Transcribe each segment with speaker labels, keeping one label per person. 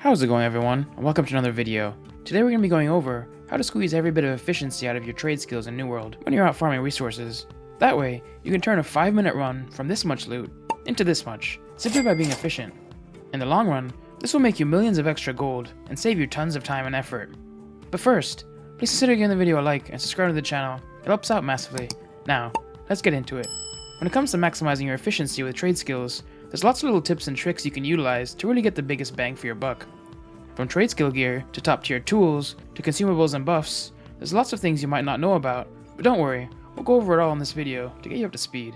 Speaker 1: How's it going, everyone, and welcome to another video. Today we're going to be going over how to squeeze every bit of efficiency out of your trade skills in New World when you're out farming resources. That way, you can turn a 5-minute run from this much loot into this much, simply by being efficient. In the long run, this will make you millions of extra gold and save you tons of time and effort. But first, please consider giving the video a like and subscribe to the channel. It helps out massively. Now, let's get into it. When it comes to maximizing your efficiency with trade skills, there's lots of little tips and tricks you can utilize to really get the biggest bang for your buck. From Tradeskill Gear to top tier tools to consumables and buffs, there's lots of things you might not know about, but don't worry, we'll go over it all in this video to get you up to speed.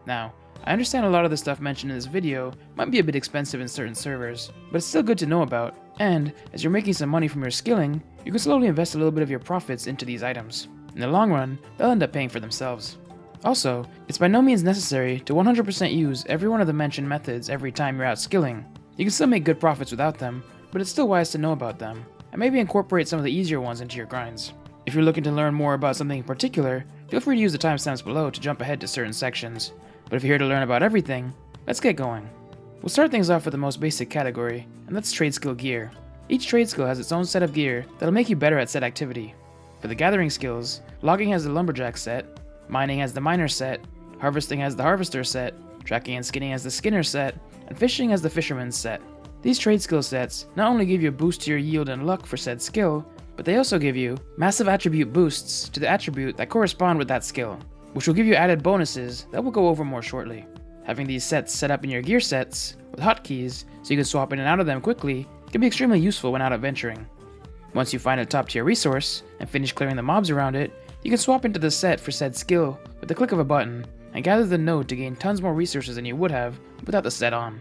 Speaker 1: Now, I understand a lot of the stuff mentioned in this video might be a bit expensive in certain servers, but it's still good to know about, and as you're making some money from your skilling, you can slowly invest a little bit of your profits into these items. In the long run, they'll end up paying for themselves. Also, it's by no means necessary to 100% use every one of the mentioned methods every time you're out skilling. You can still make good profits without them, but it's still wise to know about them, and maybe incorporate some of the easier ones into your grinds. If you're looking to learn more about something in particular, feel free to use the timestamps below to jump ahead to certain sections. But if you're here to learn about everything, let's get going. We'll start things off with the most basic category, and that's Tradeskill Gear. Each trade skill has its own set of gear that'll make you better at said activity. For the gathering skills, logging has the lumberjack set, mining has the miner set, harvesting has the harvester set, tracking and skinning has the skinner set, and fishing has the fisherman's set. These trade skill sets not only give you a boost to your yield and luck for said skill, but they also give you massive attribute boosts to the attribute that correspond with that skill, which will give you added bonuses that we'll go over more shortly. Having these sets set up in your gear sets with hotkeys so you can swap in and out of them quickly can be extremely useful when out adventuring. Once you find a top tier resource and finish clearing the mobs around it, you can swap into the set for said skill with the click of a button and gather the node to gain tons more resources than you would have without the set on.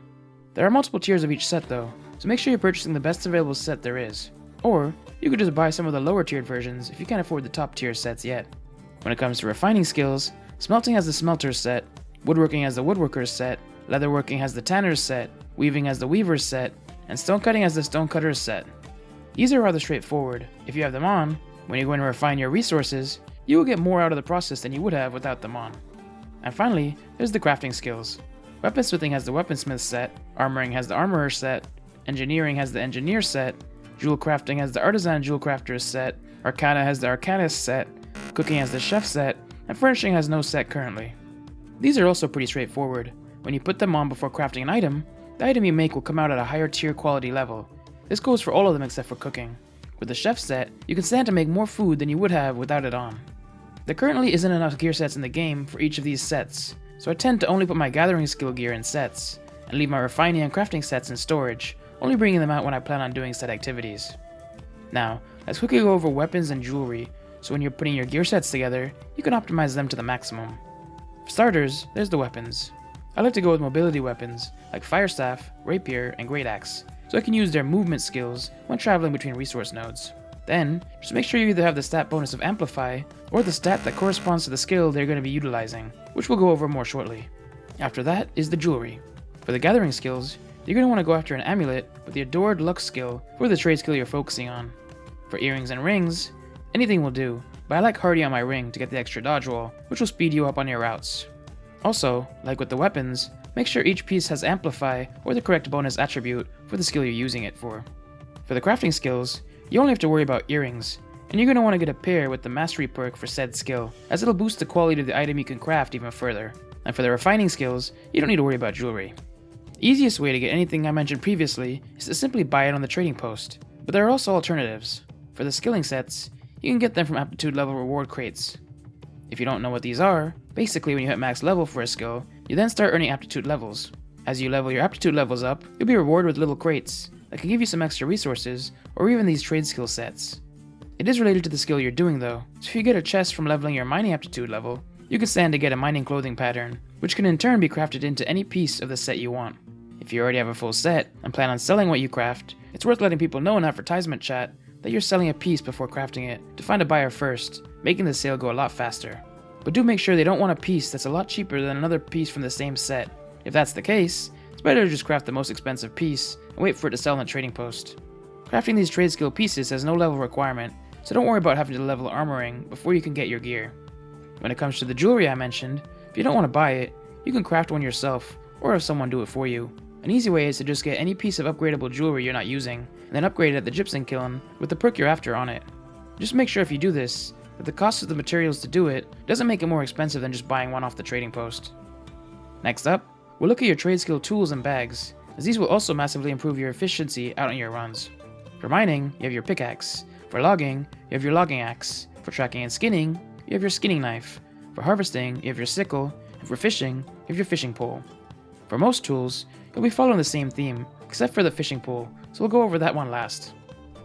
Speaker 1: There are multiple tiers of each set though, so make sure you're purchasing the best available set there is. Or, you could just buy some of the lower tiered versions if you can't afford the top tier sets yet. When it comes to refining skills, smelting has the smelter's set, woodworking has the woodworker's set, leatherworking has the tanner's set, weaving has the weaver's set, and stonecutting has the stonecutter's set. These are rather straightforward. If you have them on, when you're going to refine your resources, you will get more out of the process than you would have without them on. And finally, there's the crafting skills. Weaponsmithing has the weaponsmith set, armoring has the armorer set, engineering has the engineer set, jewel crafting has the artisan jewel crafter's set, arcana has the arcanist set, cooking has the chef set, and furnishing has no set currently. These are also pretty straightforward. When you put them on before crafting an item, the item you make will come out at a higher tier quality level. This goes for all of them except for cooking. With the chef set, you can stand to make more food than you would have without it on. There currently isn't enough gear sets in the game for each of these sets, so I tend to only put my gathering skill gear in sets, and leave my refining and crafting sets in storage, only bringing them out when I plan on doing set activities. Now, let's quickly go over weapons and jewelry, so when you're putting your gear sets together, you can optimize them to the maximum. For starters, there's the weapons. I like to go with mobility weapons, like Firestaff, Rapier, and Great Axe, so I can use their movement skills when traveling between resource nodes. Then, just make sure you either have the stat bonus of Amplify, or the stat that corresponds to the skill they're going to be utilizing, which we'll go over more shortly. After that is the jewelry. For the gathering skills, you're going to want to go after an amulet with the Adored Luck skill for the trade skill you're focusing on. For earrings and rings, anything will do, but I like Hardy on my ring to get the extra dodge roll, which will speed you up on your routes. Also, like with the weapons, make sure each piece has Amplify or the correct bonus attribute for the skill you're using it for. For the crafting skills, you only have to worry about earrings, and you're going to want to get a pair with the mastery perk for said skill, as it'll boost the quality of the item you can craft even further. And for the refining skills, you don't need to worry about jewelry. The easiest way to get anything I mentioned previously is to simply buy it on the trading post, but there are also alternatives. For the skilling sets, you can get them from aptitude level reward crates. If you don't know what these are, basically when you hit max level for a skill, you then start earning aptitude levels. As you level your aptitude levels up, you'll be rewarded with little crates that can give you some extra resources, or even these trade skill sets. It is related to the skill you're doing though, so if you get a chest from leveling your mining aptitude level, you can stand to get a mining clothing pattern, which can in turn be crafted into any piece of the set you want. If you already have a full set, and plan on selling what you craft, it's worth letting people know in advertisement chat that you're selling a piece before crafting it, to find a buyer first, making the sale go a lot faster. But do make sure they don't want a piece that's a lot cheaper than another piece from the same set. If that's the case, it's better to just craft the most expensive piece, and wait for it to sell on the trading post. Crafting these trade skill pieces has no level requirement, so don't worry about having to level armoring before you can get your gear. When it comes to the jewelry I mentioned, if you don't want to buy it, you can craft one yourself, or have someone do it for you. An easy way is to just get any piece of upgradable jewelry you're not using, and then upgrade it at the gypsum kiln with the perk you're after on it. Just make sure if you do this, that the cost of the materials to do it doesn't make it more expensive than just buying one off the trading post. Next up, we'll look at your trade skill tools and bags, as these will also massively improve your efficiency out on your runs. For mining, you have your pickaxe. For logging, you have your logging axe. For tracking and skinning, you have your skinning knife. For harvesting, you have your sickle. And for fishing, you have your fishing pole. For most tools, you'll be following the same theme, except for the fishing pole, so we'll go over that one last.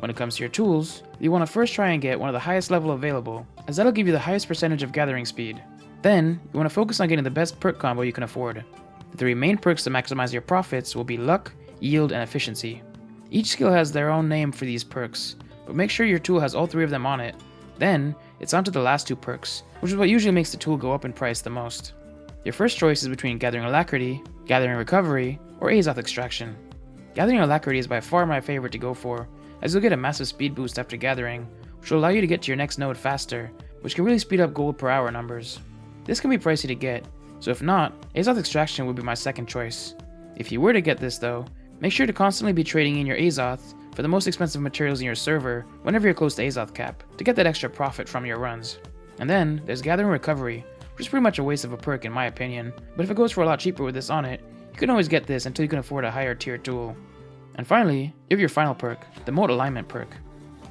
Speaker 1: When it comes to your tools, you want to first try and get one of the highest level available, as that'll give you the highest percentage of gathering speed. Then, you want to focus on getting the best perk combo you can afford. The three main perks to maximize your profits will be luck, yield, and efficiency. Each skill has their own name for these perks, but make sure your tool has all three of them on it. Then, it's on to the last two perks, which is what usually makes the tool go up in price the most. Your first choice is between Gathering Alacrity, Gathering Recovery, or Azoth Extraction. Gathering Alacrity is by far my favorite to go for, as you'll get a massive speed boost after gathering, which will allow you to get to your next node faster, which can really speed up gold per hour numbers. This can be pricey to get, so if not, Azoth Extraction would be my second choice. If you were to get this though, make sure to constantly be trading in your Azoth for the most expensive materials in your server whenever you're close to Azoth cap, to get that extra profit from your runs. And then, there's Gathering Recovery, which is pretty much a waste of a perk in my opinion, but if it goes for a lot cheaper with this on it, you can always get this until you can afford a higher tier tool. And finally, you have your final perk, the Moat Alignment perk.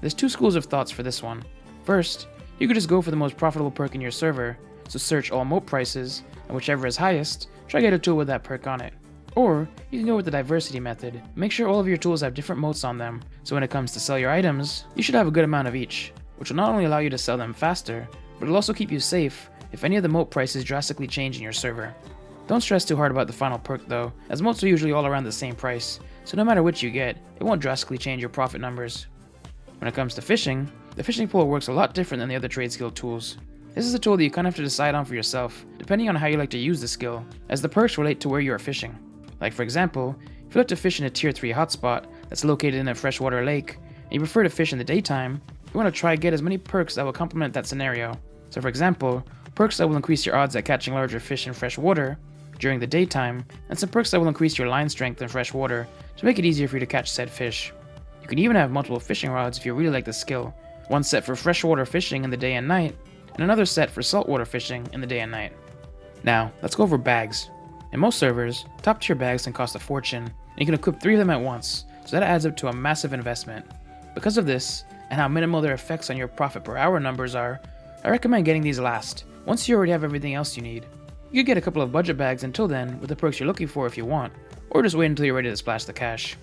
Speaker 1: There's two schools of thoughts for this one. First, you could just go for the most profitable perk in your server, so search all moat prices, and whichever is highest, try to get a tool with that perk on it. Or, you can go with the diversity method. Make sure all of your tools have different moats on them, so when it comes to sell your items, you should have a good amount of each, which will not only allow you to sell them faster, but it'll also keep you safe if any of the moat prices drastically change in your server. Don't stress too hard about the final perk though, as moats are usually all around the same price, so no matter which you get, it won't drastically change your profit numbers. When it comes to fishing, the fishing pole works a lot different than the other trade skill tools. This is a tool that you kind of have to decide on for yourself, depending on how you like to use the skill, as the perks relate to where you are fishing. Like for example, if you like to fish in a tier 3 hotspot that's located in a freshwater lake, and you prefer to fish in the daytime, you want to try get as many perks that will complement that scenario. So for example, perks that will increase your odds at catching larger fish in fresh water during the daytime, and some perks that will increase your line strength in fresh water to make it easier for you to catch said fish. You can even have multiple fishing rods if you really like the skill, one set for freshwater fishing in the day and night, and another set for saltwater fishing in the day and night. Now, let's go over bags. In most servers, top tier bags can cost a fortune, and you can equip 3 of them at once, so that adds up to a massive investment. Because of this, and how minimal their effects on your profit per hour numbers are, I recommend getting these last, once you already have everything else you need. You could get a couple of budget bags until then with the perks you're looking for if you want, or just wait until you're ready to splash the cash.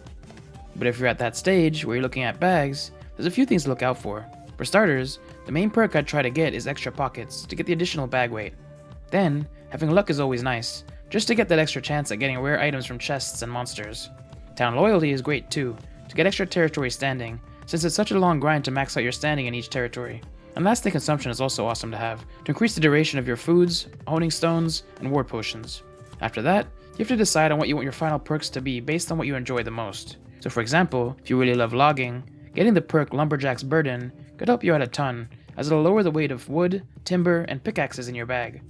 Speaker 1: But if you're at that stage where you're looking at bags, there's a few things to look out for. For starters, the main perk I'd try to get is extra pockets to get the additional bag weight. Then, having luck is always nice, just to get that extra chance at getting rare items from chests and monsters. Town loyalty is great too, to get extra territory standing, since it's such a long grind to max out your standing in each territory. And lasting consumption is also awesome to have, to increase the duration of your foods, honing stones, and ward potions. After that, you have to decide on what you want your final perks to be based on what you enjoy the most. So for example, if you really love logging, getting the perk Lumberjack's Burden could help you out a ton, as it'll lower the weight of wood, timber, and pickaxes in your bag.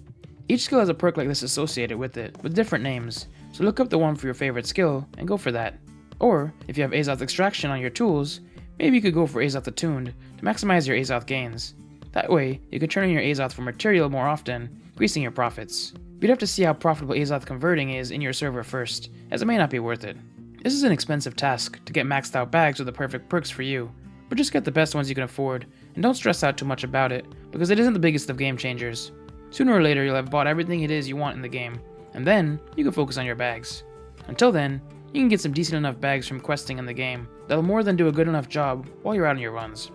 Speaker 1: Each skill has a perk like this associated with it, with different names, so look up the one for your favorite skill and go for that. Or, if you have Azoth Extraction on your tools, maybe you could go for Azoth Attuned to maximize your Azoth gains. That way, you can turn in your Azoth for material more often, increasing your profits. But you'd have to see how profitable Azoth converting is in your server first, as it may not be worth it. This is an expensive task to get maxed out bags with the perfect perks for you, but just get the best ones you can afford, and don't stress out too much about it, because it isn't the biggest of game changers. Sooner or later you'll have bought everything it is you want in the game, and then you can focus on your bags. Until then, you can get some decent enough bags from questing in the game that'll more than do a good enough job while you're out on your runs.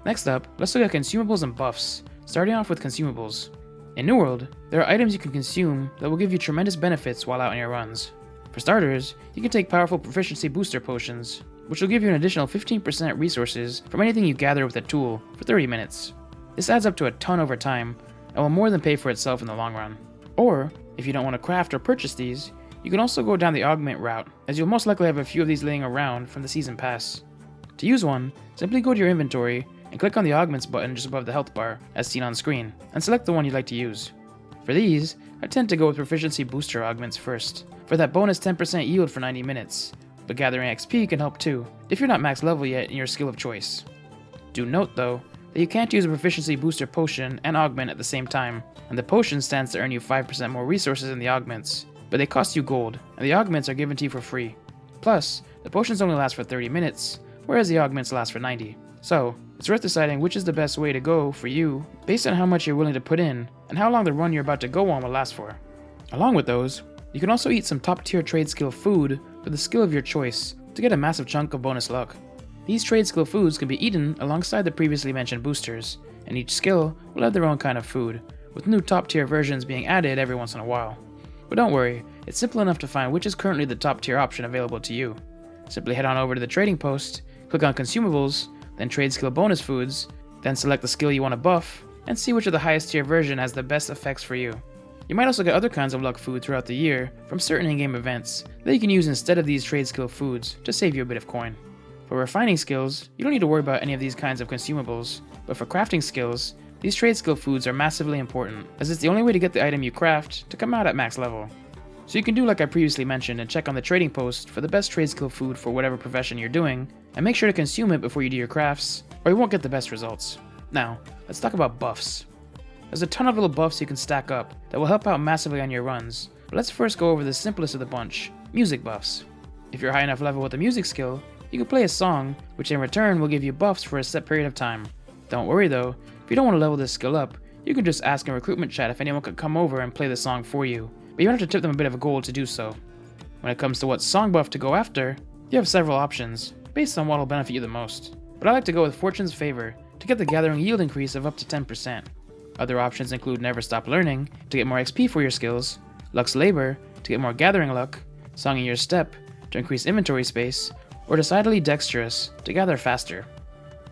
Speaker 1: Next up, let's look at consumables and buffs, starting off with consumables. In New World, there are items you can consume that will give you tremendous benefits while out on your runs. For starters, you can take powerful proficiency booster potions, which will give you an additional 15% resources from anything you gather with a tool for 30 minutes. This adds up to a ton over time, and will more than pay for itself in the long run. Or, if you don't want to craft or purchase these, you can also go down the augment route, as you'll most likely have a few of these laying around from the season pass. To use one, simply go to your inventory and click on the augments button just above the health bar, as seen on screen, and select the one you'd like to use. For these, I tend to go with proficiency booster augments first, for that bonus 10% yield for 90 minutes, but gathering XP can help too, if you're not max level yet in your skill of choice. Do note though, that you can't use a proficiency booster potion and augment at the same time, and the potion stands to earn you 5% more resources than the augments, but they cost you gold, and the augments are given to you for free. Plus, the potions only last for 30 minutes, whereas the augments last for 90. So, it's worth deciding which is the best way to go for you, based on how much you're willing to put in, and how long the run you're about to go on will last for. Along with those, you can also eat some top tier trade skill food for the skill of your choice, to get a massive chunk of bonus luck. These trade skill foods can be eaten alongside the previously mentioned boosters, and each skill will have their own kind of food, with new top tier versions being added every once in a while. But don't worry, it's simple enough to find which is currently the top tier option available to you. Simply head on over to the trading post, click on Consumables, then Trade Skill Bonus Foods, then select the skill you want to buff, and see which of the highest tier version has the best effects for you. You might also get other kinds of luck food throughout the year from certain in-game events that you can use instead of these trade skill foods to save you a bit of coin. For refining skills, you don't need to worry about any of these kinds of consumables, but for crafting skills, these trade skill foods are massively important, as it's the only way to get the item you craft to come out at max level. So you can do like I previously mentioned and check on the trading post for the best trade skill food for whatever profession you're doing, and make sure to consume it before you do your crafts, or you won't get the best results. Now, let's talk about buffs. There's a ton of little buffs you can stack up that will help out massively on your runs, but let's first go over the simplest of the bunch, music buffs. If you're high enough level with a music skill, you can play a song, which in return will give you buffs for a set period of time. Don't worry though, if you don't want to level this skill up, you can just ask in recruitment chat if anyone could come over and play the song for you, but you have to tip them a bit of a gold to do so. When it comes to what song buff to go after, you have several options, based on what will benefit you the most, but I like to go with Fortune's Favor to get the gathering yield increase of up to 10%. Other options include Never Stop Learning to get more XP for your skills, Luck's Labor to get more gathering luck, Song in Your Step to increase inventory space, or Decidedly Dexterous to gather faster.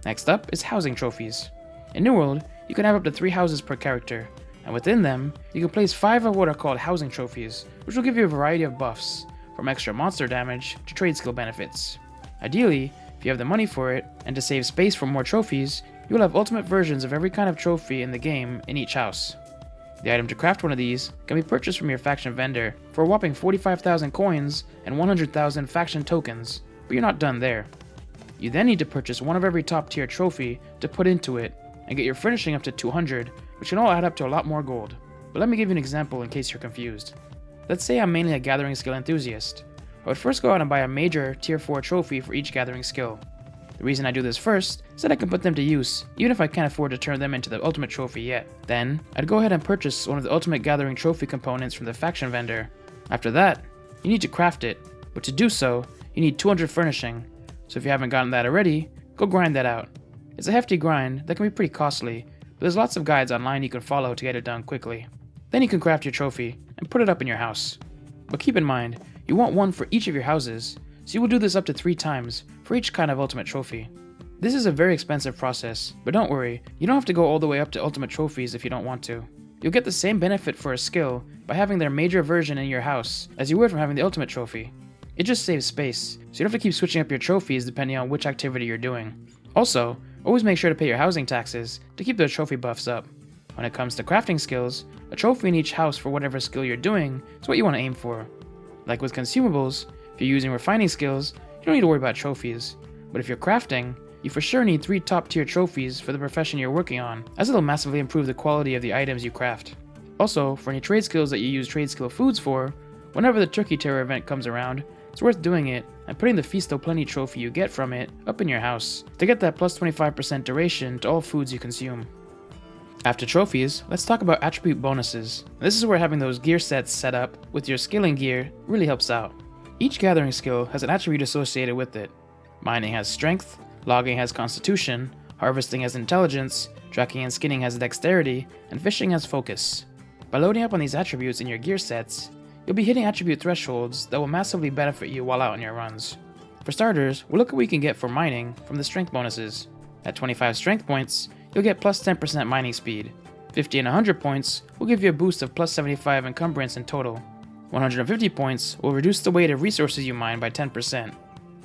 Speaker 1: Next up is Housing Trophies. In New World, you can have up to 3 houses per character, and within them, you can place 5 of what are called Housing Trophies, which will give you a variety of buffs, from extra monster damage to trade skill benefits. Ideally, if you have the money for it, and to save space for more trophies, you will have ultimate versions of every kind of trophy in the game in each house. The item to craft one of these can be purchased from your faction vendor for a whopping 45,000 coins and 100,000 faction tokens, but you're not done there. You then need to purchase one of every top tier trophy to put into it, and get your furnishing up to 200, which can all add up to a lot more gold. But let me give you an example in case you're confused. Let's say I'm mainly a gathering skill enthusiast. I would first go out and buy a major tier 4 trophy for each gathering skill. The reason I do this first is that I can put them to use, even if I can't afford to turn them into the ultimate trophy yet. Then, I'd go ahead and purchase one of the ultimate gathering trophy components from the faction vendor. After that, you need to craft it, but to do so, you need 200 furnishing, so if you haven't gotten that already, go grind that out. It's a hefty grind that can be pretty costly, but there's lots of guides online you can follow to get it done quickly. Then you can craft your trophy, and put it up in your house. But keep in mind, you want one for each of your houses, so you will do this up to 3 times for each kind of ultimate trophy. This is a very expensive process, but don't worry, you don't have to go all the way up to ultimate trophies if you don't want to. You'll get the same benefit for a skill by having their major version in your house as you would from having the ultimate trophy. It just saves space, so you don't have to keep switching up your trophies depending on which activity you're doing. Also, always make sure to pay your housing taxes to keep those trophy buffs up. When it comes to crafting skills, a trophy in each house for whatever skill you're doing is what you want to aim for. Like with consumables, if you're using refining skills, you don't need to worry about trophies, but if you're crafting, you for sure need 3 top tier trophies for the profession you're working on, as it'll massively improve the quality of the items you craft. Also, for any trade skills that you use trade skill foods for, whenever the Turkey Terror event comes around, it's worth doing it and putting the Feast O' Plenty trophy you get from it up in your house to get that plus 25% duration to all foods you consume. After trophies, let's talk about attribute bonuses. This is where having those gear sets set up with your skilling gear really helps out. Each gathering skill has an attribute associated with it. Mining has strength, logging has constitution, harvesting has intelligence, tracking and skinning has dexterity, and fishing has focus. By loading up on these attributes in your gear sets, you'll be hitting attribute thresholds that will massively benefit you while out on your runs. For starters, we'll look at what you can get for mining from the strength bonuses. At 25 strength points, you'll get plus 10% mining speed. 50 and 100 points will give you a boost of plus 75 encumbrance in total. 150 points will reduce the weight of resources you mine by 10%.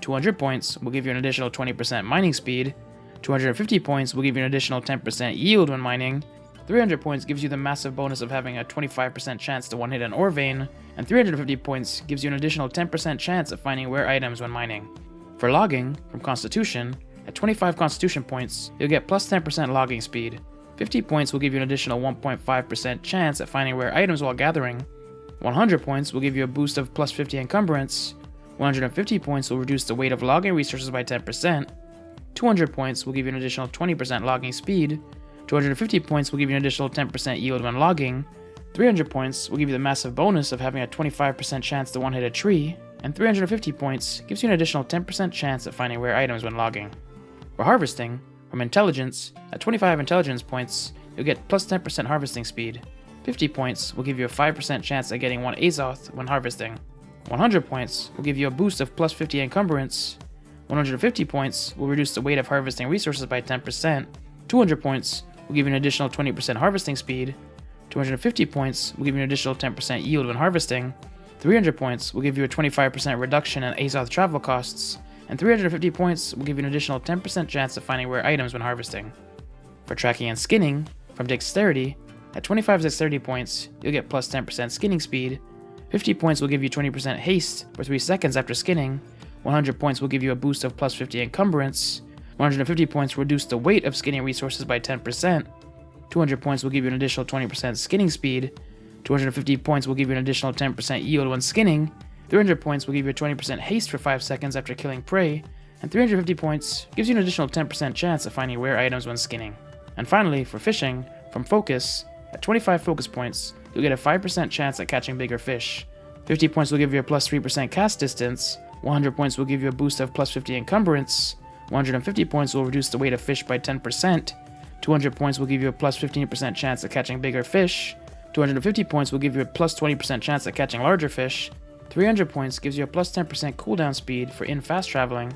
Speaker 1: 200 points will give you an additional 20% mining speed. 250 points will give you an additional 10% yield when mining. 300 points gives you the massive bonus of having a 25% chance to one-hit an ore vein, and 350 points gives you an additional 10% chance of finding rare items when mining. For logging, from Constitution, at 25 Constitution points, you'll get plus 10% logging speed. 50 points will give you an additional 1.5% chance at finding rare items while gathering. 100 points will give you a boost of plus 50 encumbrance. 150 points will reduce the weight of logging resources by 10%. 200 points will give you an additional 20% logging speed. 250 points will give you an additional 10% yield when logging. 300 points will give you the massive bonus of having a 25% chance to one-hit a tree. And 350 points gives you an additional 10% chance at finding rare items when logging. For harvesting, from Intelligence, at 25 Intelligence points, you'll get plus 10% harvesting speed. 50 points will give you a 5% chance at getting 1 Azoth when harvesting. 100 points will give you a boost of plus 50 encumbrance. 150 points will reduce the weight of harvesting resources by 10%. 200 points will give you an additional 20% harvesting speed. 250 points will give you an additional 10% yield when harvesting. 300 points will give you a 25% reduction in Azoth travel costs. And 350 points will give you an additional 10% chance of finding rare items when harvesting. For tracking and skinning, from Dexterity, at 25 Dexterity points, you'll get plus 10% skinning speed. 50 points will give you 20% haste for 3 seconds after skinning. 100 points will give you a boost of plus 50 encumbrance. 150 points will reduce the weight of skinning resources by 10%. 200 points will give you an additional 20% skinning speed. 250 points will give you an additional 10% yield when skinning. 300 points will give you a 20% haste for 5 seconds after killing prey. And 350 points gives you an additional 10% chance of finding rare items when skinning. And finally, for fishing, from Focus, at 25 Focus points, you'll get a 5% chance at catching bigger fish. 50 points will give you a plus 3% cast distance. 100 points will give you a boost of plus 50 encumbrance. 150 points will reduce the weight of fish by 10%. 200 points will give you a plus 15% chance at catching bigger fish. 250 points will give you a plus 20% chance at catching larger fish. 300 points gives you a plus 10% cooldown speed for fast traveling.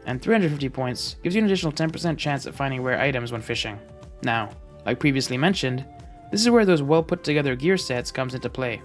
Speaker 1: And 350 points gives you an additional 10% chance at finding rare items when fishing. Now, like previously mentioned, this is where those well put together gear sets comes into play.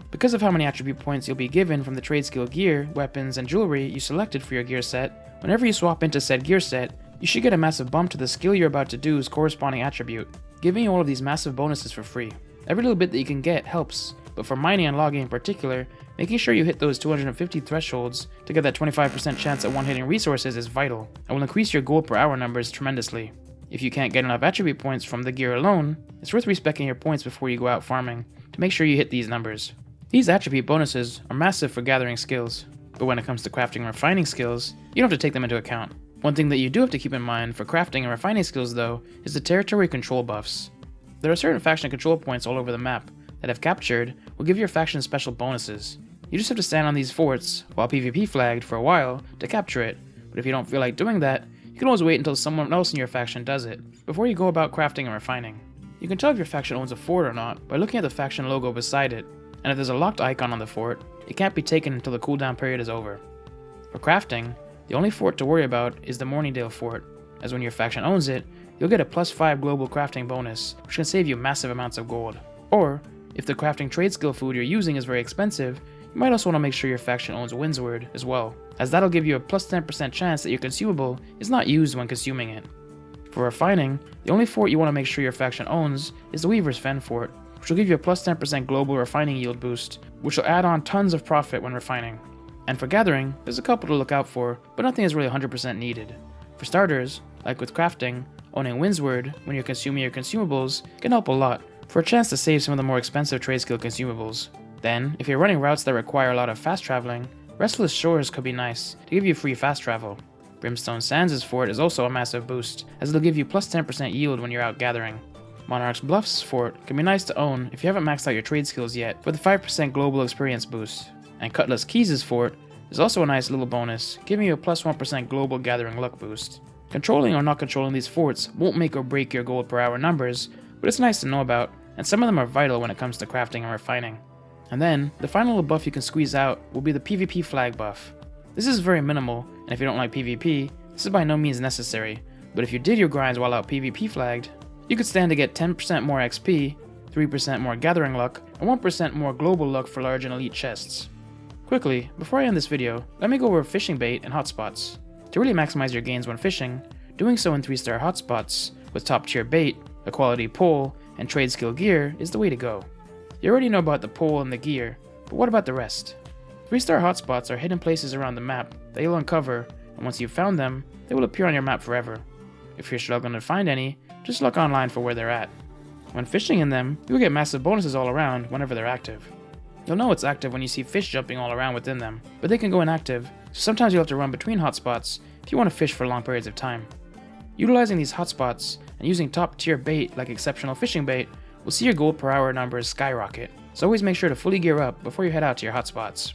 Speaker 1: Because of how many attribute points you'll be given from the Tradeskill Gear, weapons, and jewelry you selected for your gear set, whenever you swap into said gear set, you should get a massive bump to the skill you're about to do's corresponding attribute, giving you all of these massive bonuses for free. Every little bit that you can get helps, but for mining and logging in particular, making sure you hit those 250 thresholds to get that 25% chance at one-hitting resources is vital, and will increase your gold per hour numbers tremendously. If you can't get enough attribute points from the gear alone, it's worth respecing your points before you go out farming, to make sure you hit these numbers. These attribute bonuses are massive for gathering skills, but when it comes to crafting and refining skills, you don't have to take them into account. One thing that you do have to keep in mind for crafting and refining skills though, is the territory control buffs. There are certain faction control points all over the map that if captured, will give your faction special bonuses. You just have to stand on these forts, while PvP flagged for a while, to capture it, but if you don't feel like doing that, you can always wait until someone else in your faction does it, before you go about crafting and refining. You can tell if your faction owns a fort or not by looking at the faction logo beside it, and if there's a locked icon on the fort, it can't be taken until the cooldown period is over. For crafting, the only fort to worry about is the Morningdale fort, as when your faction owns it, you'll get a plus 5 global crafting bonus, which can save you massive amounts of gold. Or, if the crafting trade skill food you're using is very expensive, you might also want to make sure your faction owns Windsward as well, as that'll give you a plus 10% chance that your consumable is not used when consuming it. For refining, the only fort you want to make sure your faction owns is the Weaver's Fen fort, which will give you a plus 10% global refining yield boost, which will add on tons of profit when refining. And for gathering, there's a couple to look out for, but nothing is really 100% needed. For starters, like with crafting, owning Windsward when you're consuming your consumables can help a lot, for a chance to save some of the more expensive trade skill consumables. Then, if you're running routes that require a lot of fast traveling, Restless Shores could be nice to give you free fast travel. Brimstone Sands' fort is also a massive boost, as it'll give you plus 10% yield when you're out gathering. Monarch's Bluffs fort can be nice to own if you haven't maxed out your trade skills yet for the 5% global experience boost. And Cutlass Keys' fort is also a nice little bonus, giving you a plus 1% global gathering luck boost. Controlling or not controlling these forts won't make or break your gold per hour numbers, but it's nice to know about, and some of them are vital when it comes to crafting and refining. And then, the final little buff you can squeeze out will be the PvP flag buff. This is very minimal, and if you don't like PvP, this is by no means necessary, but if you did your grinds while out PvP flagged, you could stand to get 10% more XP, 3% more gathering luck, and 1% more global luck for large and elite chests. Quickly, before I end this video, let me go over fishing bait and hotspots. To really maximize your gains when fishing, doing so in 3-star hotspots, with top tier bait, a quality pole, and Tradeskill Gear is the way to go. You already know about the pole and the gear, but what about the rest? 3-star hotspots are hidden places around the map that you'll uncover, and once you've found them, they will appear on your map forever. If you're struggling to find any, just look online for where they're at. When fishing in them, you'll get massive bonuses all around whenever they're active. You'll know it's active when you see fish jumping all around within them, but they can go inactive, so sometimes you'll have to run between hotspots if you want to fish for long periods of time. Utilizing these hotspots and using top tier bait like exceptional fishing bait will see your gold per hour numbers skyrocket, so always make sure to fully gear up before you head out to your hotspots.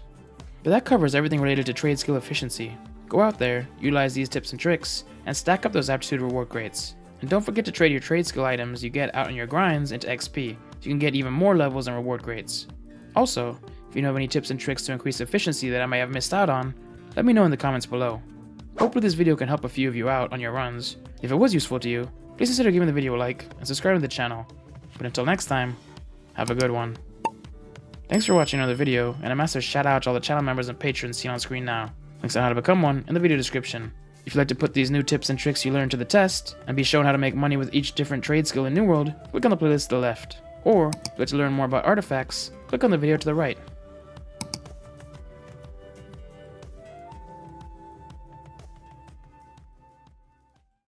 Speaker 1: But that covers everything related to trade skill efficiency. Go out there, utilize these tips and tricks, and stack up those aptitude reward grades. And don't forget to trade your trade skill items you get out on your grinds into XP, so you can get even more levels and reward grades. Also, if you know of any tips and tricks to increase efficiency that I may have missed out on, let me know in the comments below. Hopefully this video can help a few of you out on your runs. If it was useful to you, please consider giving the video a like and subscribing to the channel. But until next time, have a good one. Thanks for watching another video, and a massive shout out to all the channel members and patrons seen on screen now. Links on how to become one in the video description. If you'd like to put these new tips and tricks you learned to the test, and be shown how to make money with each different trade skill in New World, click on the playlist to the left. Or, if you'd like to learn more about artifacts, click on the video to the right.